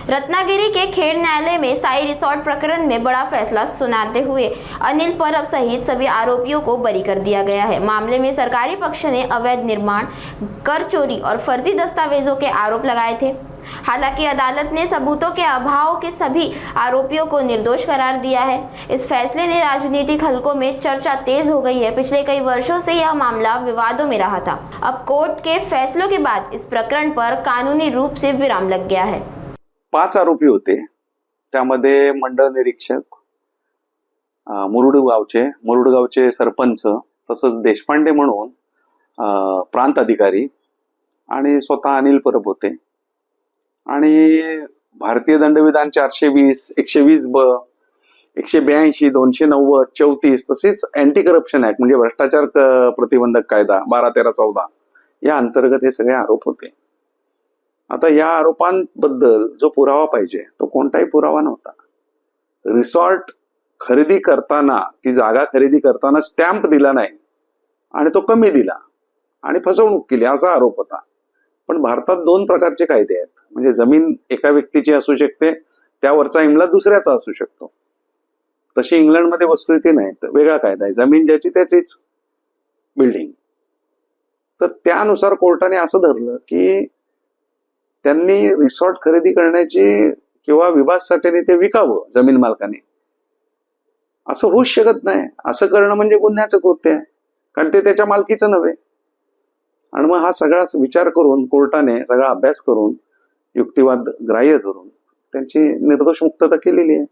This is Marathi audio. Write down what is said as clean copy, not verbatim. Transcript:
रत्नागिरी के खेड़ न्यायालय में साई रिसोर्ट प्रकरण में बड़ा फैसला सुनाते हुए अनिल परब सहित सभी आरोपियों को बरी कर दिया गया है। मामले में सरकारी पक्ष ने अवैध निर्माण, कर चोरी और फर्जी दस्तावेजों के आरोप लगाए थे। हालांकि अदालत ने सबूतों के अभाव के सभी आरोपियों को निर्दोष करार दिया है। इस फैसले ने राजनीतिक हलकों में चर्चा तेज हो गई है। पिछले कई वर्षों से यह मामला विवादों में रहा था। अब कोर्ट के फैसलों के बाद इस प्रकरण पर कानूनी रूप से विराम लग गया है। 5 आरोपी होते, त्यामध्ये मंडळ निरीक्षक, मुरुडगावचे सरपंच, तसंच देशपांडे म्हणून प्रांत अधिकारी आणि स्वतः अनिल परब होते। आणि भारतीय दंडविधान 420, 120 ब, 182, 290, 34 तसेच अँटी करप्शन ऍक्ट म्हणजे भ्रष्टाचार प्रतिबंधक कायदा 12, 13, 14 या अंतर्गत हे सगळे आरोप होते। आता या आरोपांबद्दल जो पुरावा पाहिजे तो कोणताही पुरावा नव्हता। रिसॉर्ट खरेदी करताना, ती जागा खरेदी करताना स्टॅम्प दिला नाही आणि तो कमी दिला आणि फसवणूक केली असा आरोप होता। पण भारतात 2 प्रकारचे कायदे आहेत, म्हणजे जमीन एका व्यक्तीची असू शकते, त्यावरचा इमला दुसऱ्याचा असू शकतो। तशी इंग्लंडमध्ये वस्तुस्थिती नाही, तर वेगळा कायदा आहे, जमीन ज्याची त्याचीच बिल्डिंग। तर त्यानुसार कोर्टाने असं धरलं की त्यांनी रिसॉर्ट खरेदी करण्याची किंवा विभाससाठ्याने ते विकावं जमीन मालकाने, असं होऊच शकत नाही। असं करणं म्हणजे गुन्ह्याचं कृत्य आहे, कारण ते त्याच्या मालकीचं नव्हे। आणि मग हा सगळा विचार करून कोर्टाने सगळा अभ्यास करून युक्तिवाद ग्राह्य धरून त्यांची निर्दोष मुक्तता केलेली आहे।